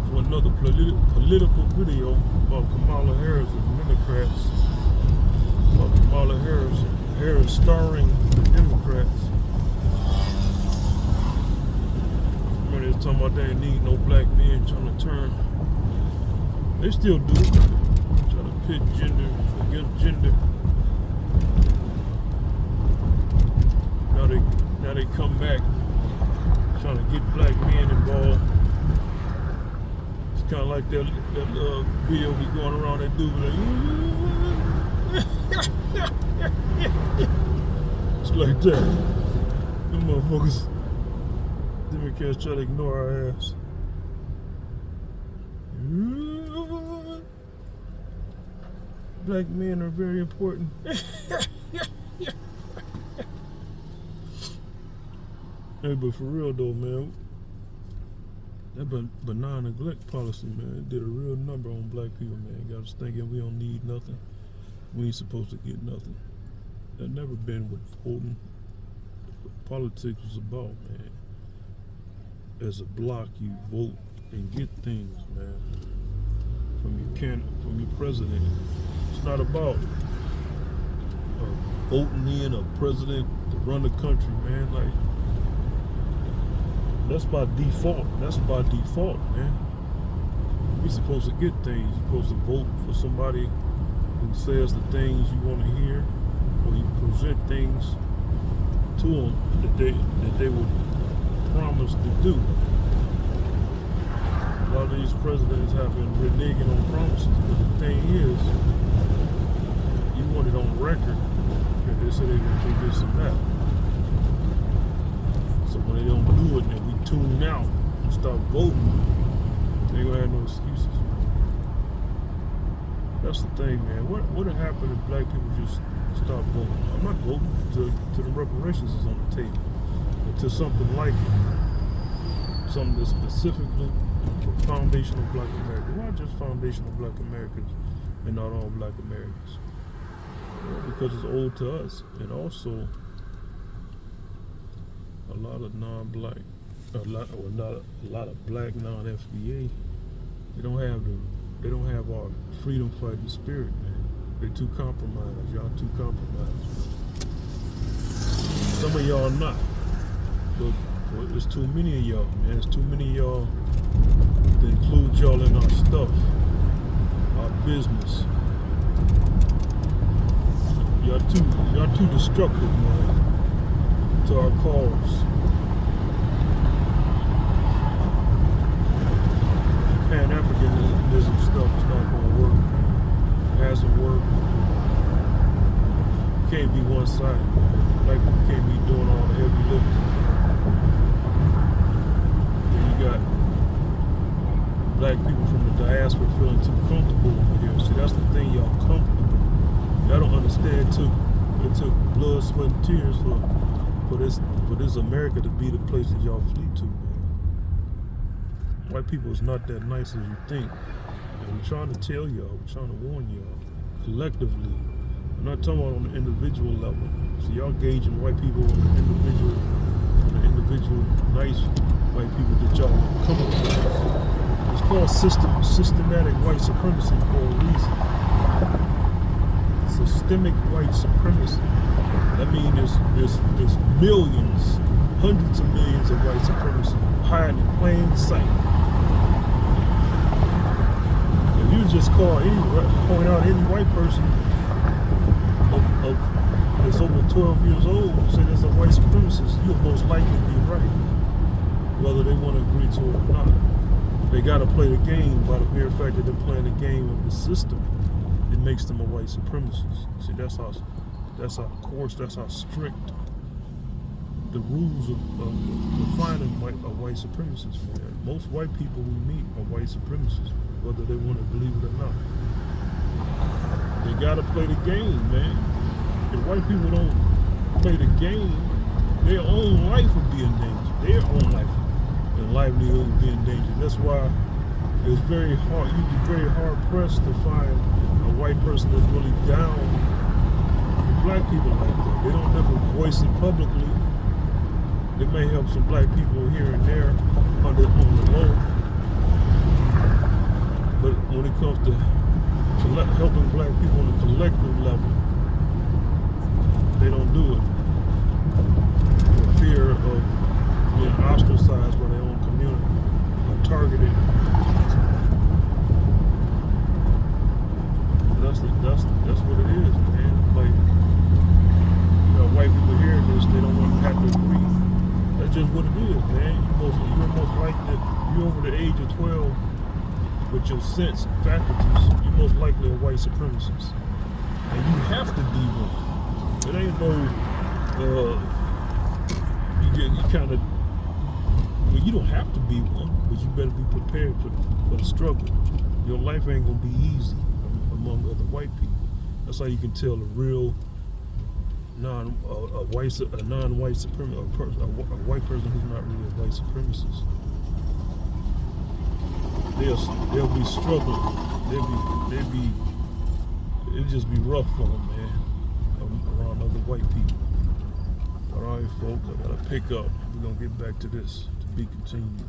for another political video about Kamala Harris and Democrats. About Kamala Harris starring the Democrats. Remember they was talking about they didn't need no black men trying to turn. They still do. Trying to pit gender against gender. Now they come back trying to get black men involved. It's kind of like that video be going around, that dude like it's like that. Them motherfuckers, Democrats try to ignore our ass. Black men are very important. Hey, but for real though, man, that benign neglect policy, man, it did a real number on black people, man. Got us thinking we don't need nothing. We ain't supposed to get nothing. That never been what voting politics was about, man. As a block, you vote and get things, man, from your president. It's not about voting in a president to run the country, man. Like, that's by default. That's by default, man. You're supposed to get things. You're supposed to vote for somebody who says the things you want to hear, or you present things to them that they would promise to do. A lot of these presidents have been reneging on promises, but the thing is, you want it on record that they say they're going to do this and that. So when they don't do it, and we tune out and start voting, they gonna have no excuses. That's the thing, man. What would happen if black people just start voting? I'm not voting till the reparations is on the table, until something like it, something that's specifically for foundational black America. Why just foundational black Americans and not all black Americans? Well, because it's owed to us, and also a lot of non-black, a lot of black non-FBA, they don't have our freedom fighting spirit, man. They're too compromised. Y'all too compromised. Some of y'all not, but there's too many of y'all, man. There's too many of y'all to include y'all in our stuff, our business. Y'all too destructive, man, to our cause. Pan-Africanism stuff is not going to work. It hasn't worked. You can't be one-sided. Black people can't be doing all the heavy lifting. Then you got black people from the diaspora feeling too comfortable over here. See, that's the thing, y'all comfortable. Y'all don't understand. It took blood, sweat, and tears for this America to be the place that y'all flee to, man. White people is not that nice as you think. And we're trying to tell y'all, we're trying to warn y'all, collectively. I'm not talking about on the individual level. So y'all gauging white people on the individual nice white people that y'all come up with. It's called systematic white supremacy for a reason. Systemic white supremacy. That means there's millions, hundreds of millions of white supremacy hiding in plain sight. If you just point out any white person that's over 12 years old and say there's a white supremacist, you'll most likely be right, whether they want to agree to it or not. They got to play the game by the mere fact that they're playing the game of the system. It makes them a white supremacist. See, that's how coarse, that's how strict the rules of defining a white supremacist, man. Most white people we meet are white supremacists, whether they want to believe it or not. They gotta play the game, man. If white people don't play the game, their own life will be in danger. Their own life and livelihood will be in danger. That's why it's very hard. You'd be very hard pressed to find a white person that's really down with black people like that. They don't ever voice it publicly. They may help some black people here and there on the low. targeted. That's what it is, man. Like, you know, white people hearing this, they don't want to have to agree. That's just what it is, man. You're most likely, you're over the age of 12 with your sense faculties, you're most likely a white supremacist. And you have to be one. It ain't no, you kind of, well, you don't have to be one, but you better be prepared for the struggle. Your life ain't gonna be easy among other white people. That's how you can tell a real non-white supremacist, a white person who's not really a white supremacist. They'll be struggling. It'll just be rough for them, man, around other white people. All right, folks, I gotta pick up. We're gonna get back to this, to be continued.